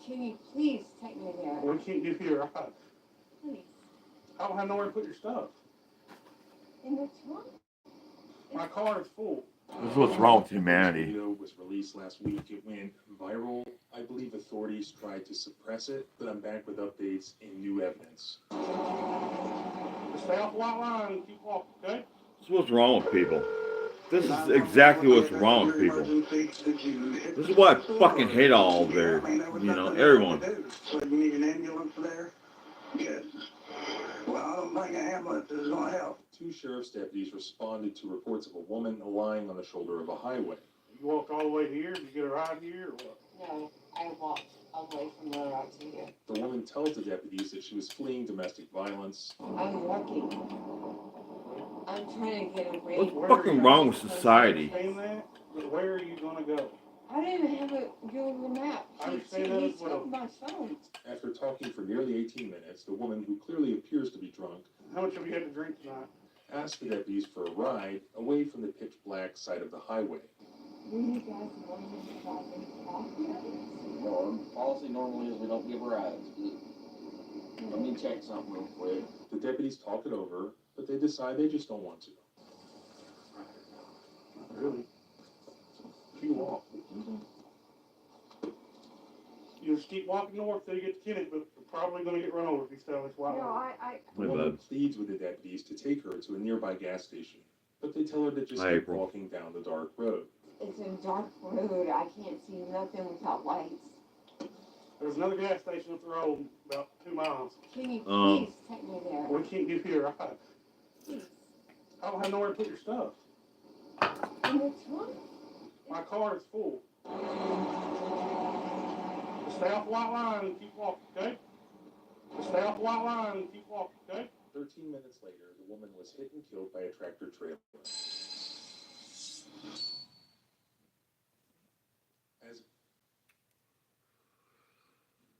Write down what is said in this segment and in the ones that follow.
Can you please take me there? We can't give you a ride. Please. I don't have nowhere to put your stuff. In the trunk? My car is full. This is what's wrong with humanity. The video was released last week. It went viral. I believe authorities tried to suppress it, but I'm back with updates and new evidence. Just stay off the white line and keep walking, okay? This is what's wrong with people. This is exactly what's wrong with people. This is why I fucking hate all their, everyone. So you need an ambulance there? Yes. Well, I don't think an ambulance is going to help. Two sheriff's deputies responded to reports of a woman lying on the shoulder of a highway. You walked all the way here? Did you get a ride here or what? No, I walked away from there out to here. The woman tells the deputies that she was fleeing domestic violence. I'm working. I'm trying to get a What's rate. fucking wrong with society? Understand that? But where are you going to go? I don't even have a Google map. I understand that as well. Took my phone. After talking for nearly 18 minutes, the woman, who clearly appears to be drunk, How much have you had to drink tonight? asked the deputies for a ride away from the pitch black side of the highway. Do you guys want me to drive in coffee? No, our policy normally is we don't give rides. Let me check something real quick. The deputies talk it over, but they decide they just don't want to. Not really. You walk. You just keep walking north till you get to Kennett, but you're probably going to get run over if you stay on this white No, line. The Hey, woman bud. pleads with the deputies to take her to a nearby gas station, but they tell her to just Hi, keep April. walking down the dark road. It's a dark road. I can't see nothing without lights. There's another gas station up the road about 2 miles. Can you Um, please take me there? We can't give you a ride. Please. I don't have nowhere to put your stuff. In the trunk? My car is full. Just stay off the white line and keep walking, okay? Just stay off the white line and keep walking, okay? 13 minutes later, the woman was hit and killed by a tractor trailer. As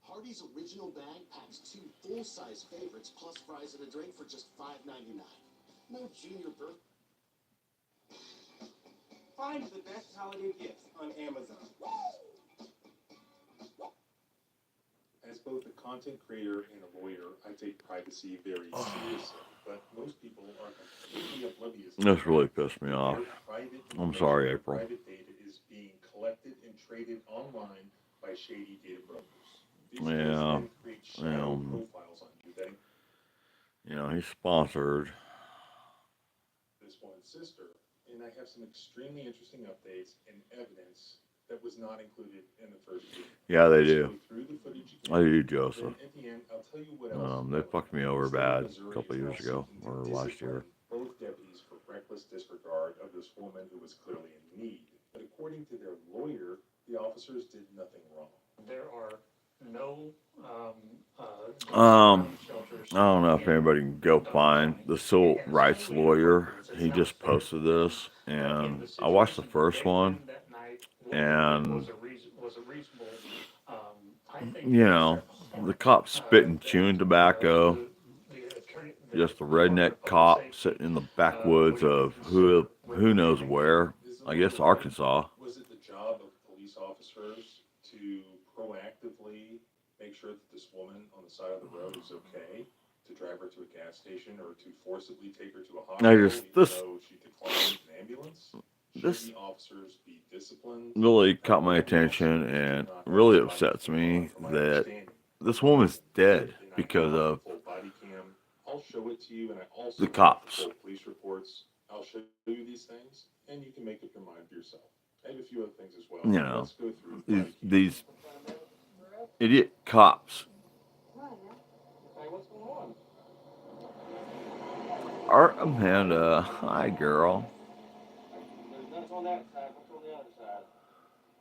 Hardee's original bag packs 2 full-size favorites plus fries and a drink for just $5.99. No junior birth. Find the best holiday gifts on Amazon. As both a content creator and a lawyer, I take privacy very seriously, but most people are completely oblivious. This really pissed me off. Their private I'm sorry, information, April. Private data is being collected and traded online by shady data brokers. These Yeah, folks then create shadow um, profiles on you, then He's sponsored. this one's sister, and I have some extremely interesting updates and evidence that was not included in the first video. Yeah, they Let's do. go through the footage again. I do, Then Joseph. at the end, I'll tell you what else. They fucked me over The state of bad a Missouri couple is now years ago, seeking to or last year. discipline both deputies for reckless disregard of this woman who was clearly in need. But according to their lawyer, the officers did nothing wrong. There are no shelters. I don't know if anybody can go find the civil rights lawyer. He just posted this, and I watched the first one, and the cop spitting, chewing tobacco. Just a redneck cop sitting in the backwoods of who knows where. I guess Arkansas. Was it the job of police officers to proactively make sure that this woman on the side of the road is okay, to drive her to a gas station, or to forcibly take her to a hospital even though she declined an ambulance? Should This the officers be disciplined? really caught my attention, and really upsets me that this woman's dead because of I'll show it to you, and I also the cops. have the full police reports. I'll show you these things, and you can make up your mind for yourself. I have a few other things as well. Let's go through the body cam. These idiot cops. Hey, what's going on? Art Amanda, hi girl. There's nothing on that side. What's on the other side?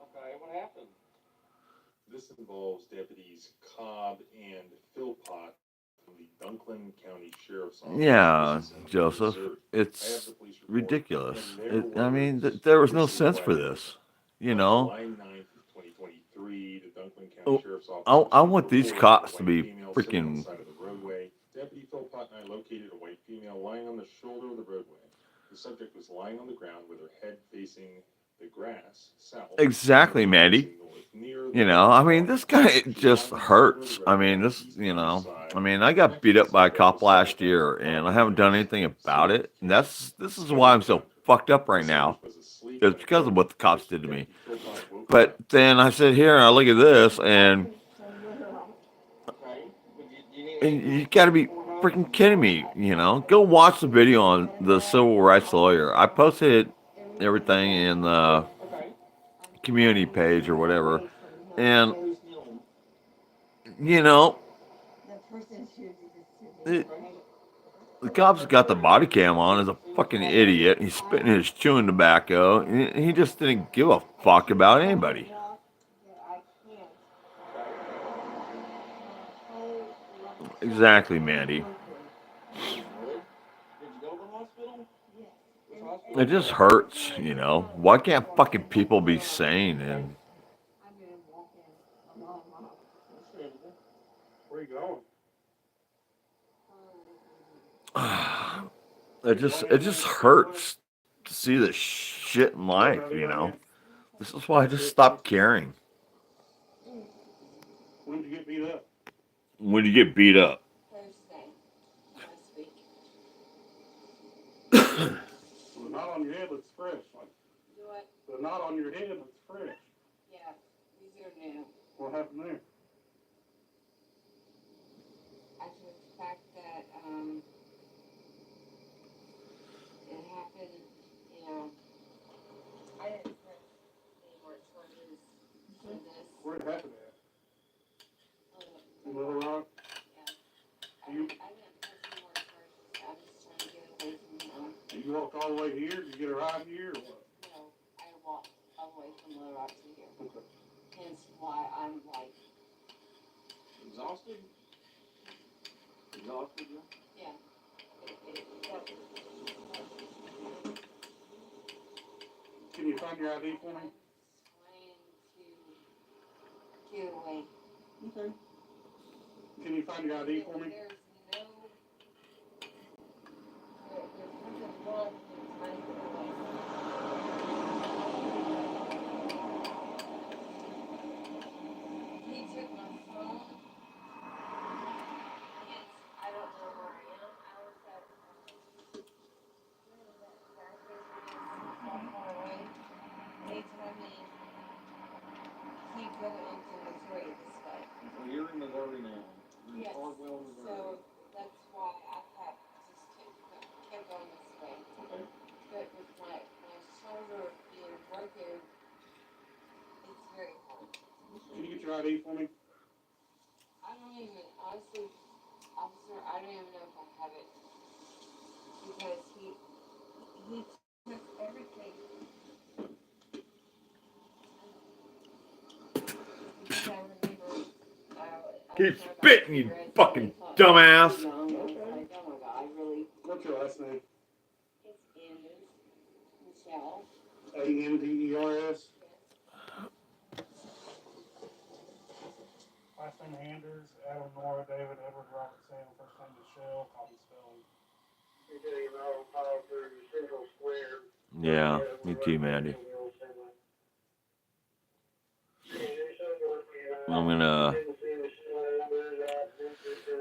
Okay, what happened? This involves deputies Cobb and Philpott from the Dunklin County Sheriff's Office. Yeah, This is in Joseph, Missouri. I have it's the police report, ridiculous. and their words, There was no this is sense what for happened. this. On July 9th, 2023, the Dunklin County Oh, Sheriff's I Office want these reported cops a to white be female sitting on the freaking. side of the roadway. Deputy Philpott and I located a white female lying on the shoulder of the roadway. The subject was lying on the ground with her head facing the grass south. Exactly, Mandy. Near You know, I mean, this guy just hurts. I mean, this, you know, I mean, I got beat up by a cop last year, and I haven't done anything about it. And this is why I'm so fucked up right now. It's because of what the cops did to me. But then I sit here and I look at this, and you got to be freaking kidding me. You know, go watch the video on the civil rights lawyer. I posted everything in the community page or whatever, and you know, it, the cops got the body cam on as a fucking idiot. He's spitting his chewing tobacco. And he just didn't give a fuck about anybody. Exactly, Mandy. It just hurts, you know. Why can't fucking people be sane? And Where you going? it just hurts to see this shit in life, you know. This is why I just stopped caring. When did you get beat up? When you get beat up. Thursday last week. The knot on your head looks fresh. Like, Do what? the knot on your head looks fresh. Yeah, these are new. What happened there? After the fact that it happened, you know, I didn't press any more charges for this. Where it happened at? In Little Rock? I didn't press any more charges. I was trying to get away from him. You walked all the way here? Did you get a ride here or what? No, I walked all the way from Little Rock to here. Okay. Hence why I'm like, Exhausted? Exhausted, yeah? yeah. Can you find your ID for me? Trying to get away. Okay. Can you find your ID for me? There's nothing wrong with trying to get away. He took my phone, and I don't know where I am. I was at, where that gas station is, so far away. They told me, keep going into Missouri this way. Well, you're in Missouri now. You're in Yes, Caldwell, Missouri. so that's why I kept going this way. Okay. But with my shoulder being broken, it's very hard. Can you get your ID for me? I don't even, honestly, officer, I don't even know if I have it. Because he took everything. Because I remember, Keep spitting, you fucking dumbass. No, I was like, oh my God, I really, What's your last name? it's Anders, Michelle. A-N-D-E-R-S? Last name Anders, Adam, Nora, David, Edward, Robert, Sam, first name Michelle, copy spelling. Yeah, me too, Mandy.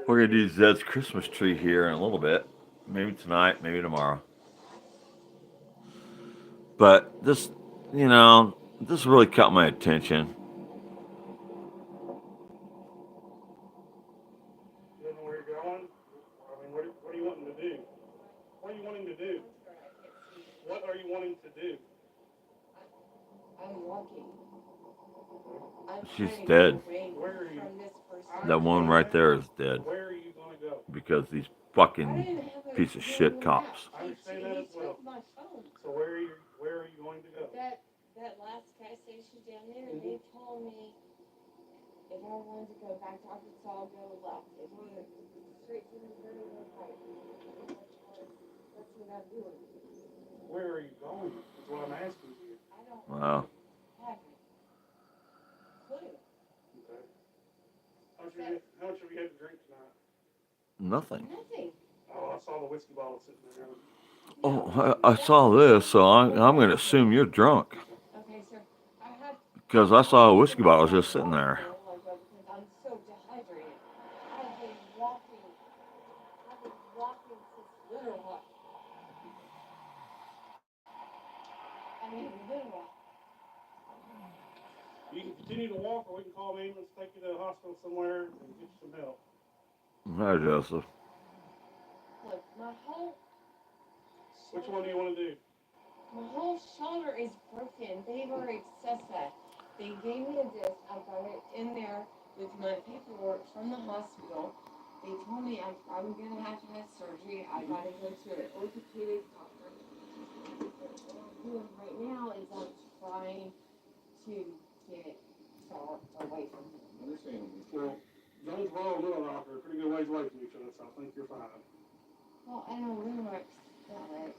We're gonna do Zed's Christmas tree here in a little bit. Maybe tonight, maybe tomorrow. But this, you know, this really caught my attention. You don't know where you're going? I mean, what are you wanting to do? What are you wanting to do? What are you wanting to do? I'm walking. I'm She's trying to dead. get away Where are you? from this person. That one right there is dead Where are you going to go? because these I fucking didn't have a piece of phone shit out. cops. I understand He that as well. took my phone. So where are you going to go? That last gas station down there, they told me if I wanted to go back to Arkansas, go left. If I wanted straight to Missouri, go right. That's what I'm doing. Where are you going? That's what I'm asking you. I don't Wow. have a clue. Okay. How much have you had to drink tonight? Nothing. Nothing. Oh, I saw the whiskey bottle sitting there. Oh, I saw this, so I'm going to assume you're drunk. Okay, sir. I had Because I saw a whiskey bottle just sitting there. Because I'm so dehydrated. I've been walking since Little Rock. I mean, Little Rock. You can continue to walk, or we can call an ambulance, take you to the hospital somewhere, and get you some help. Hi, Joseph. Look, my whole Which one do you want to do? My whole shoulder is broken. They've already assessed that. They gave me a disc. I've got it in there with my paperwork from the hospital. They told me I'm going to have surgery. I got to go to an orthopedic doctor. What I'm doing right now is I'm trying to get far away from him. Understandable. Well, Jonesboro and Little Rock are a pretty good ways away from each other, so I think you're fine. Well, I know Little Rock's not like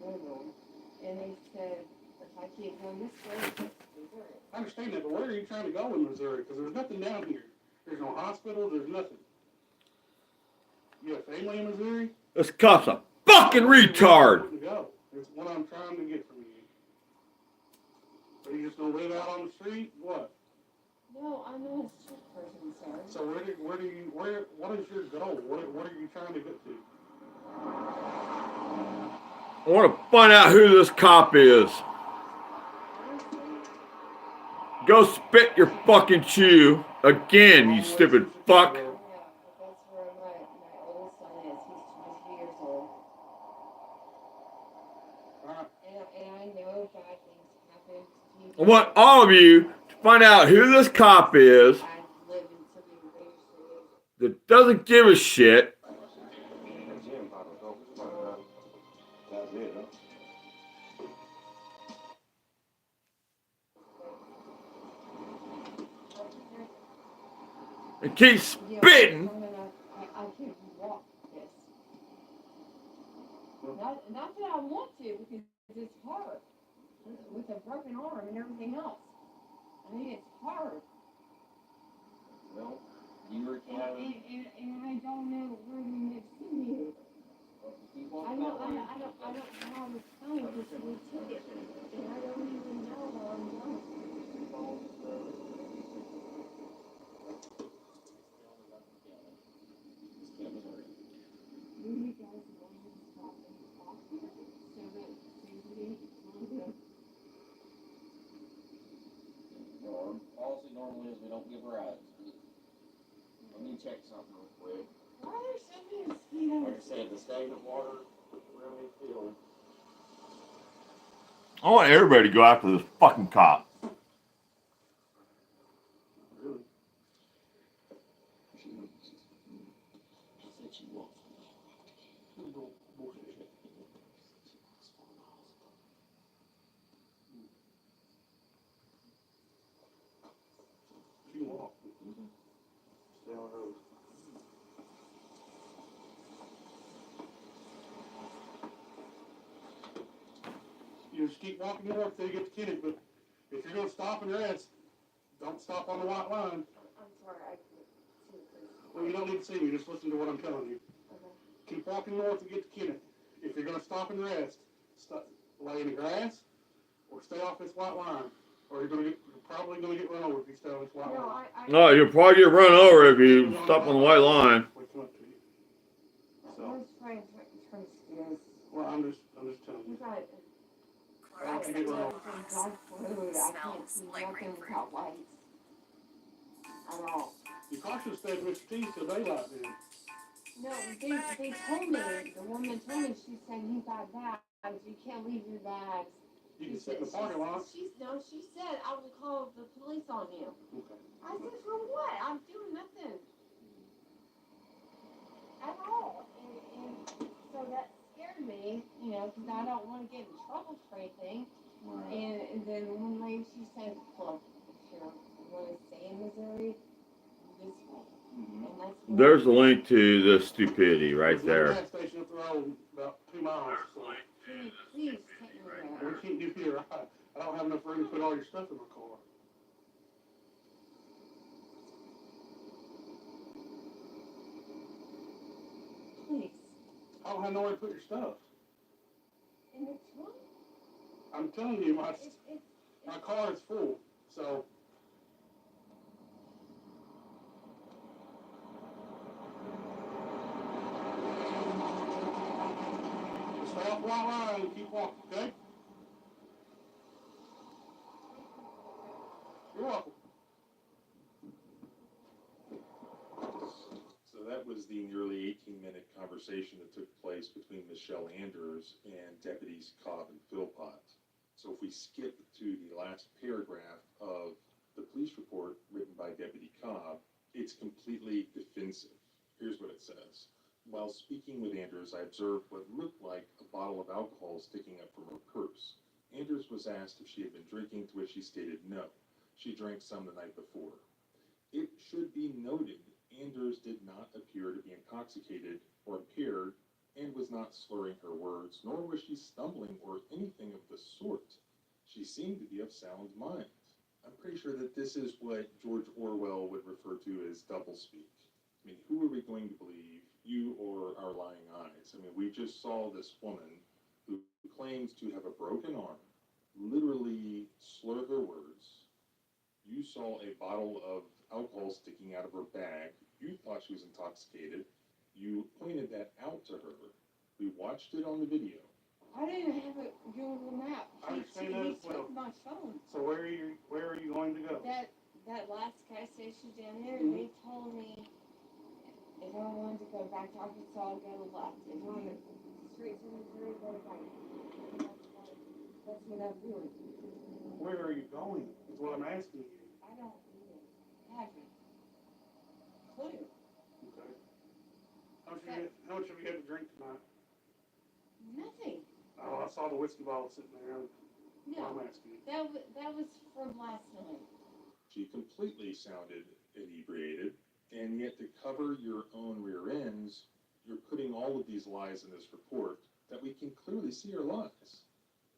Little, and they said if I keep going this way, Missouri. I understand that, but where are you trying to go in Missouri? Because there's nothing down here. There's no hospitals, there's nothing. You have family in Missouri? This cop's a fucking retard! Go. It's what I'm trying to get from you. Are you just gonna live out on the street? What? No, I'm not a street person, sir. So what is your goal? What are you trying to get to? I want to find out who this cop is. Go spit your fucking chew again, you stupid fuck. Yeah, but that's where my oldest son is. He's 22 years old. And I know bad things happen to people. I want all of you to find out who this cop is I live in something dangerous. that doesn't give a shit. That's it, huh? And keep spitting. I can't walk this. Not that I want to, because it's hard. With a broken arm and everything else. I mean, it's hard. Well, you were And I don't know where the next thing is. I don't have the time because we took it. And I don't even know where I'm going. Do you guys want me to stop and talk here? So that Stupidity can do. Our policy normally is we don't give rides. Let me check something real quick. Why are there so many mosquitoes? Like I said, the stagnant water really filled. I want everybody to go after this fucking cop. Really? She said she walked. Bullshit. She walked. Stay on the road. You just keep walking north till you get to Kennett, but if you're gonna stop and rest, don't stop on the white line. I'm sorry, I can't see this. Well, you don't need to see me, just listen to what I'm telling you. Okay. Keep walking north to get to Kennett. If you're gonna stop and rest, lay in the grass, or stay off this white line, or you're probably gonna get run over if you stay on this white line. No, you'll probably get run over if you stop on the white line. Which one to you? I So, was trying to excuse. well, I'm just telling you. Because I don't think it will. dog food, I can't see nothing without lights. At all. You probably should stay with your teeth till daylight then. No, they told me, the woman told me, she said, you got bags, you can't leave your bags. You can sit in the parking lot. She said, I will call the police on you. Okay. I said, for what? I'm doing nothing. At all. And so that scared me, because I don't want to get in trouble for anything. Right. And then one lady, she said, look, if you want to stay in Missouri, this way. Mm-hmm. And that's what There's a link to the stupidity right There's there. a gas station up the road about 2 miles. So Please take me there. we can't do here. I don't have enough room to put all your stuff in my car. Please. I don't have nowhere to put your stuff. In the trunk? I'm telling you, my It's car is full. So, stay off the white line and keep walking, okay? You're welcome. So that was the nearly 18-minute conversation that took place between Michelle Anders and deputies Cobb and Philpott. So if we skip to the last paragraph of the police report written by Deputy Cobb, it's completely defensive. Here's what it says. While speaking with Anders, I observed what looked like a bottle of alcohol sticking up from her purse. Anders was asked if she had been drinking, to which she stated no. She drank some the night before. It should be noted, Anders did not appear to be intoxicated or impaired and was not slurring her words, nor was she stumbling or anything of the sort. She seemed to be of sound mind. I'm pretty sure that this is what George Orwell would refer to as doublespeak. I mean, who are we going to believe, you or our lying eyes? I mean, we just saw this woman who claims to have a broken arm literally slur her words. You saw a bottle of alcohol sticking out of her bag. You thought she was intoxicated. You pointed that out to her. We watched it on the video. I didn't have a Google map. I understand that He as well. took my phone. So where are you going to go? That last gas station down there, Mhm. they told me if I wanted to go back to Arkansas, go left. If I wanted straight to Missouri, go right. That's what I'm doing. Where are you going? Is what I'm asking you. I don't even have a clue. Okay. How much have you had to drink tonight? Nothing. Oh, I saw the whiskey bottle sitting there. That's what No, I'm asking you. that was from last night. She completely sounded inebriated, and yet to cover your own rear ends, you're putting all of these lies in this report that we can clearly see are lies.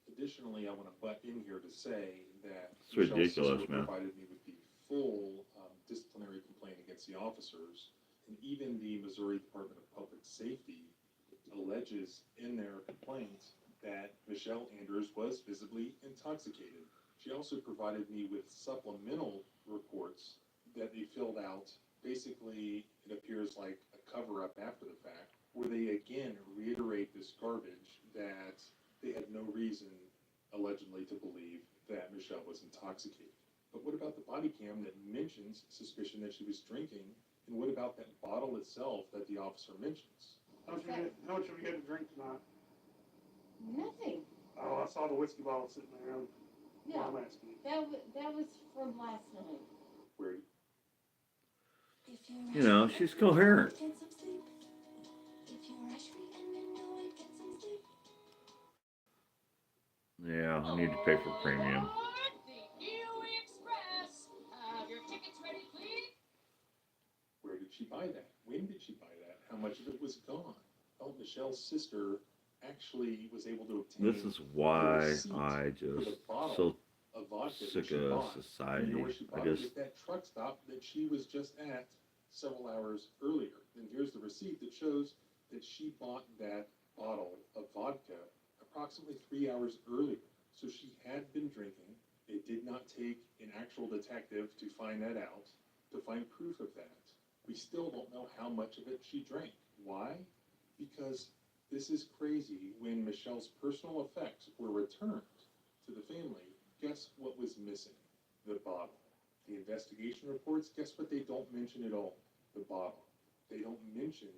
Additionally, I want to butt in here to say that It's ridiculous, Sister man. provided me with the full disciplinary complaint against the officers, and even the Missouri Department of Public Safety alleges in their complaint that Michelle Anders was visibly intoxicated. She also provided me with supplemental reports that they filled out. Basically, it appears like a cover-up after the fact, where they again reiterate this garbage that they had no reason, allegedly, to believe that Michelle was intoxicated. But what about the body cam that mentions suspicion that she was drinking? And what about that bottle itself that the officer mentions? How much have you had to drink tonight? Nothing. Oh, I saw the whiskey bottle sitting there. That's what No, I'm asking you. that was from last night. Where You know, she's coherent. Yeah, I need to pay for premium. Where did she buy that? When did she buy that? How much of it was gone? Oh, Michelle's sister actually was able to obtain. This is why I for the just bottle so of vodka that sick she of bought. society. You know where she I bought it? just At that truck stop that she was just at several hours earlier. And here's the receipt that shows that she bought that bottle of vodka approximately 3 hours earlier. So she had been drinking. It did not take an actual detective to find that out, to find proof of that. We still don't know how much of it she drank. Why? Because this is crazy. When Michelle's personal effects were returned to the family, guess what was missing? The bottle. The investigation reports, guess what they don't mention at all? The bottle. They don't mention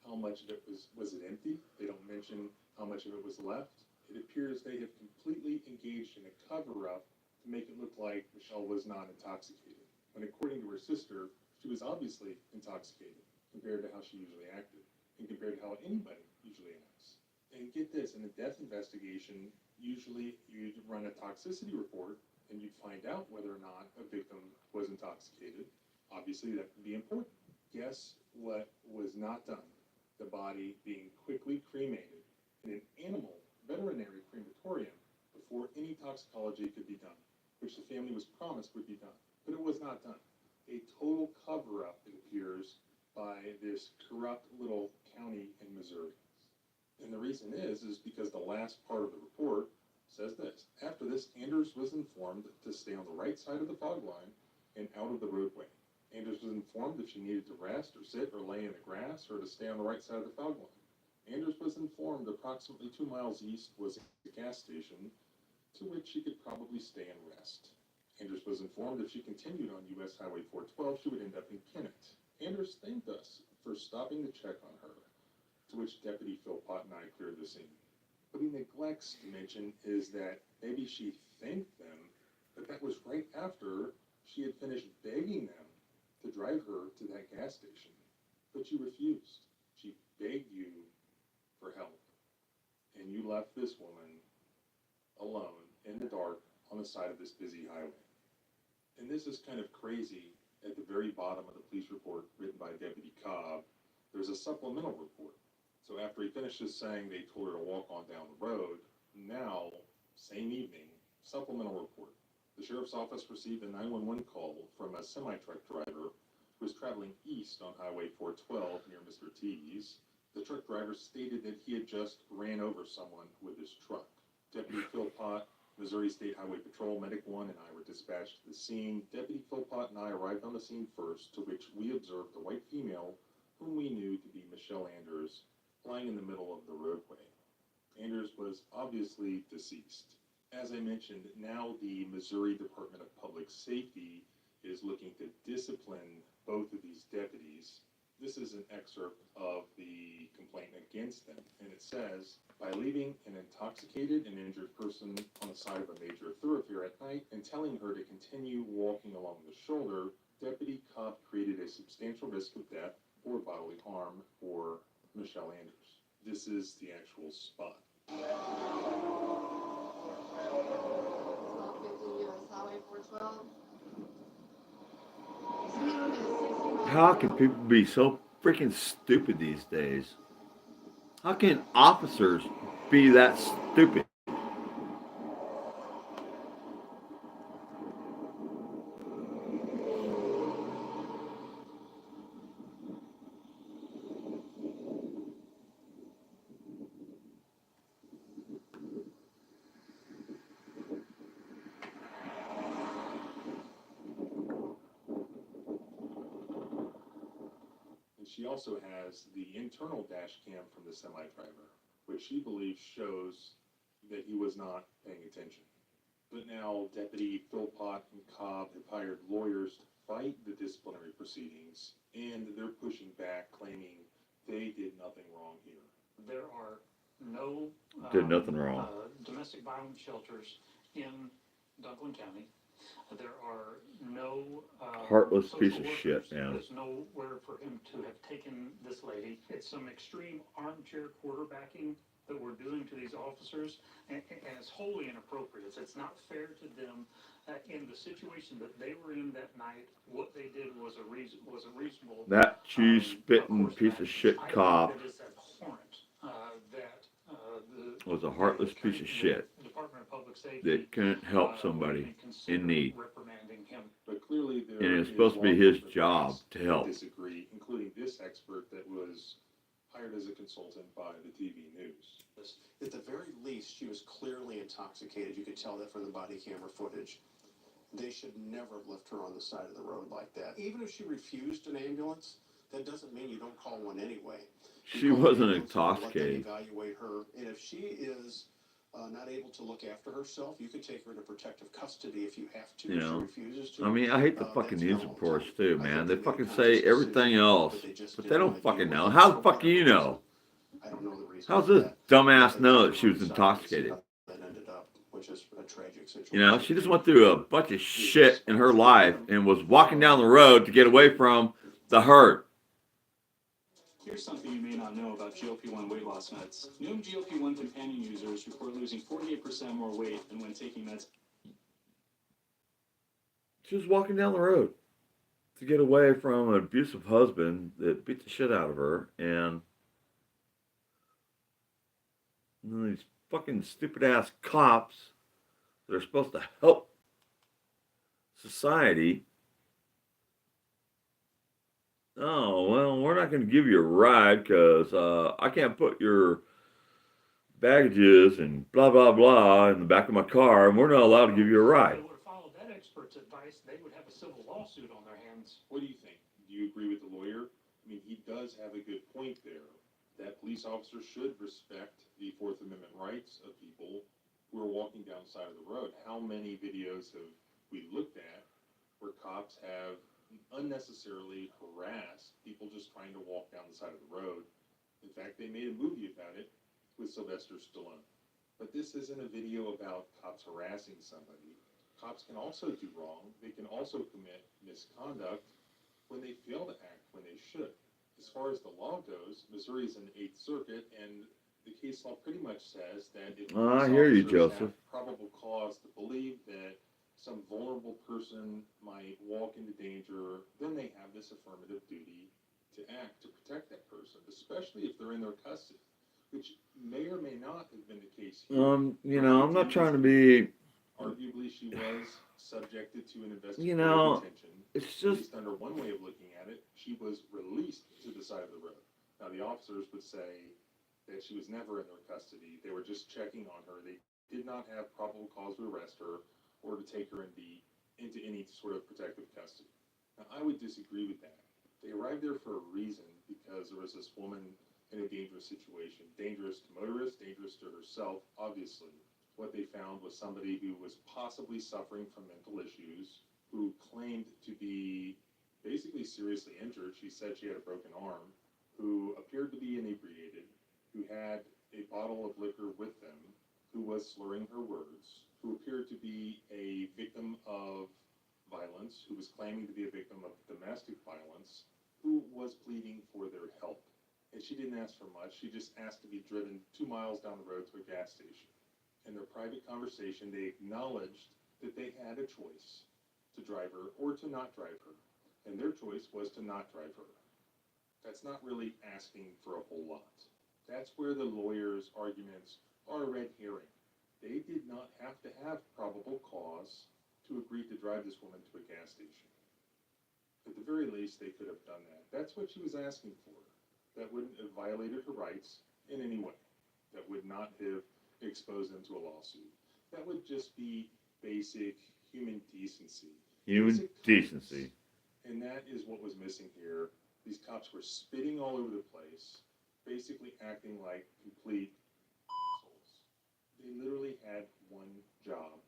how much of it was it empty? They don't mention how much of it was left. It appears they have completely engaged in a cover-up to make it look like Michelle was not intoxicated. When according to her sister, she was obviously intoxicated compared to how she usually acted, and compared to how anybody usually acts. And get this, in a death investigation, usually you'd run a toxicity report and you'd find out whether or not a victim was intoxicated. Obviously, that would be important. Guess what was not done? The body being quickly cremated in an animal veterinary crematorium before any toxicology could be done, which the family was promised would be done, but it was not done. A total cover-up, it appears, by this corrupt little county in Missouri. And the reason is because the last part of the report says this: after this, Anders was informed to stay on the right side of the fog line and out of the roadway. Anders was informed if she needed to rest or sit or lay in the grass or to stay on the right side of the fog line. Anders was informed approximately 2 miles east was a gas station to which she could probably stay and rest. Anders was informed if she continued on US Highway 412, she would end up in Kennett. Anders thanked us for stopping to check on her, to which Deputy Philpott and I cleared the scene. What he neglects to mention is that maybe she thanked them, but that was right after she had finished begging them to drive her to that gas station. But you refused. She begged you for help, and you left this woman alone in the dark on the side of this busy highway. And this is kind of crazy. At the very bottom of the police report written by Deputy Cobb, there's a supplemental report. So after he finishes saying they told her to walk on down the road, now, same evening, supplemental report. The sheriff's office received a 911 call from a semi-truck driver who was traveling east on Highway 412 near Mr. T's. The truck driver stated that he had just ran over someone with his truck. Deputy Philpott, Missouri State Highway Patrol, Medic 1, and I were dispatched to the scene. Deputy Philpott and I arrived on the scene first, to which we observed a white female whom we knew to be Michelle Anders, lying in the middle of the roadway. Anders was obviously deceased. As I mentioned, now the Missouri Department of Public Safety is looking to discipline both of these deputies. This is an excerpt of the complaint against them, and it says, by leaving an intoxicated and injured person on the side of a major thoroughfare at night and telling her to continue walking along the shoulder, Deputy Cobb created a substantial risk of death or bodily harm for Michelle Anders. This is the actual spot. 1250 US Highway 412. Speed limit is 60 How miles can per people be so freaking stupid these days? How can officers be that stupid? And she also has the internal dash cam from the semi-driver, which she believes shows that he was not paying attention. But now Deputy Philpott and Cobb have hired lawyers to fight the disciplinary proceedings, and they're pushing back, claiming they did nothing wrong here. There are no Did nothing wrong. domestic violence shelters in Dunklin County. There are no Heartless social piece of workers. shit, man. There's nowhere for him to have taken this lady. It's some extreme armchair quarterbacking that we're doing to these officers, and it's wholly inappropriate. It's not fair to them. In the situation that they were in that night, what they did was a reasonable. That cheese spitting course piece of of action. shit I think cop that is abhorrent, that was a heartless piece of shit Department of Public Safety that couldn't help somebody in need. reprimanding him. But clearly there And it's is supposed to be law his firms job to that help. disagree, including this expert that was hired as a consultant by the TV news. At the very least, she was clearly intoxicated. You could tell that from the body camera footage. They should never have left her on the side of the road like that. Even if she refused an ambulance, that doesn't mean you don't call one anyway. You She call an wasn't ambulance and let them intoxicated. evaluate her, and if she is not able to look after herself, you can take her into protective custody if you have to. You If she know, refuses to. I mean, I hate the That's fucking news not all the reports time. too, I man. think They made a fucking conscious say decision, everything else, but they just but they didn't don't wanna deal fucking with know. it How for the fuck do you whatever know? reason. I don't know the reason How's for this that. dumbass But know they that she was decided to see intoxicated? how that ended up, which is a tragic situation. You know, she just went through a bunch of shit in her life and was walking down the road to get away from the hurt. Here's something you may not know about GLP-1 weight loss meds. New GLP-1 companion users report losing 48% more weight than when taking meds. She was walking down the road to get away from an abusive husband that beat the shit out of her, and these fucking stupid ass cops that are supposed to help society. Oh, well, we're not going to give you a ride because I can't put your baggages and blah, blah, blah in the back of my car, and we're not allowed to give you a If ride. they would have followed that expert's advice, they would have a civil lawsuit on their hands. What do you think? Do you agree with the lawyer? I mean, he does have a good point there, that police officers should respect the Fourth Amendment rights of people who are walking down the side of the road. How many videos have we looked at where cops have unnecessarily harassed people just trying to walk down the side of the road? In fact, they made a movie about it with Sylvester Stallone. But this isn't a video about cops harassing somebody. Cops can also do wrong. They can also commit misconduct when they fail to act when they should. As far as the law goes, Missouri's in the Eighth Circuit, and the case law pretty much says that if I police hear you, officers Joseph. have probable cause to believe that some vulnerable person might walk into danger, then they have this affirmative duty to act to protect that person, especially if they're in their custody, which may or may not have been the case here. I'm not trying to be, Arguably, she was subjected to an You investigative know, detention. it's At just, least under one way of looking at it, she was released to the side of the road. Now, the officers would say that she was never in their custody. They were just checking on her. They did not have probable cause to arrest her or to take her into any sort of protective custody. Now, I would disagree with that. They arrived there for a reason, because there was this woman in a dangerous situation. Dangerous to motorists, dangerous to herself, obviously. What they found was somebody who was possibly suffering from mental issues, who claimed to be basically seriously injured. She said she had a broken arm, who appeared to be inebriated, who had a bottle of liquor with them, who was slurring her words, who appeared to be a victim of violence, who was claiming to be a victim of domestic violence, who was pleading for their help. And she didn't ask for much. She just asked to be driven 2 miles down the road to a gas station. In their private conversation, they acknowledged that they had a choice to drive her or to not drive her. And their choice was to not drive her. That's not really asking for a whole lot. That's where the lawyer's arguments are a red herring. They did not have to have probable cause to agree to drive this woman to a gas station. At the very least, they could have done that. That's what she was asking for. That wouldn't have violated her rights in any way. That would not have exposed them to a lawsuit. That would just be basic human decency. human Basic decency. kindness. And that is what was missing here. These cops were spitting all over the place, basically acting like complete assholes. They literally had one job,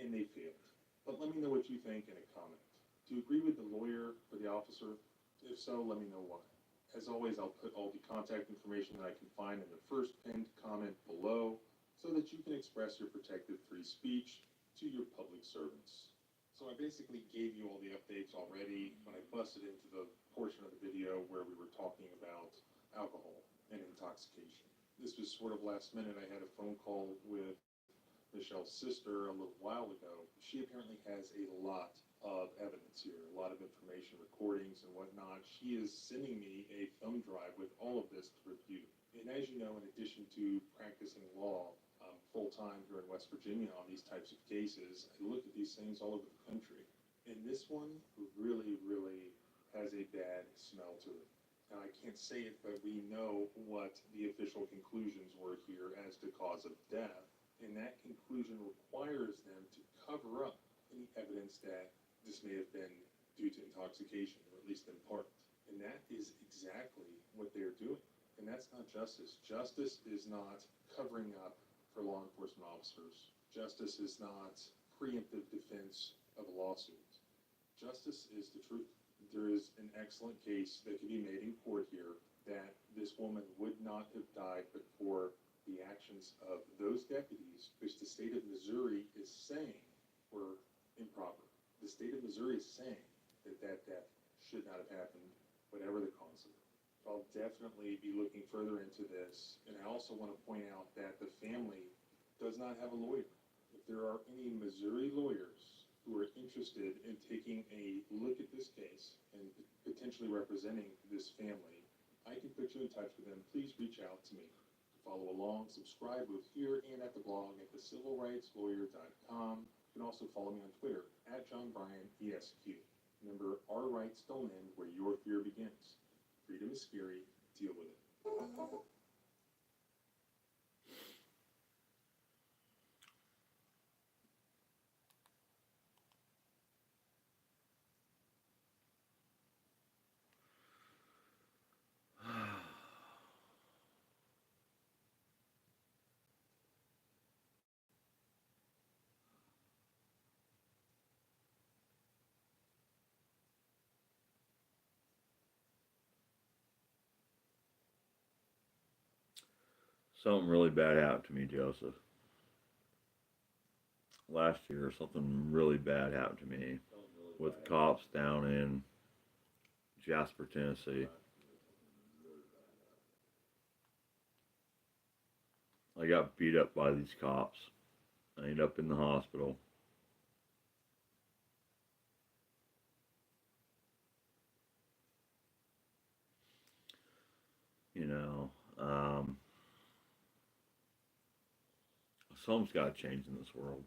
and they failed. But let me know what you think in a comment. Do you agree with the lawyer or the officer? If so, let me know why. As always, I'll put all the contact information that I can find in the first pinned comment below, so that you can express your protected free speech to your public servants. So I basically gave you all the updates already when I busted into the portion of the video where we were talking about alcohol and intoxication. This was sort of last minute. I had a phone call with Michelle's sister a little while ago. She apparently has a lot of evidence here, a lot of information, recordings and whatnot. She is sending me a thumb drive with all of this to review. And as you know, in addition to practicing law full-time here in West Virginia on these types of cases, I look at these things all over the country. And this one really, really has a bad smell to it. Now, I can't say it, but we know what the official conclusions were here as to cause of death. And that conclusion requires them to cover up any evidence that this may have been due to intoxication, or at least in part. And that is exactly what they're doing. And that's not justice. Justice is not covering up for law enforcement officers. Justice is not preemptive defense of a lawsuit. Justice is the truth. There is an excellent case that can be made in court here that this woman would not have died but for the actions of those deputies, which the state of Missouri is saying were improper. The state of Missouri is saying that that death should not have happened, whatever the cause of it. So I'll definitely be looking further into this. And I also want to point out that the family does not have a lawyer. If there are any Missouri lawyers who are interested in taking a look at this case and potentially representing this family, I can put you in touch with them. Please reach out to me. Follow along, subscribe both here and at the blog at thecivilrightslawyer.com. You can also follow me on Twitter at JohnBryanESQ. Remember, our rights don't end where your fear begins. Freedom is scary. Deal with it. Something really bad happened to me, Joseph. Last year, something really bad happened to me with cops down in Jasper, Tennessee. I got beat up by these cops. I ended up in the hospital. You know, something's got to change in this world.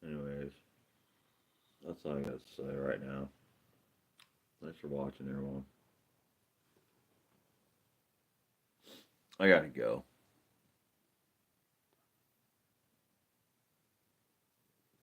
Anyways, that's all I got to say right now. Thanks for watching, everyone. I gotta go.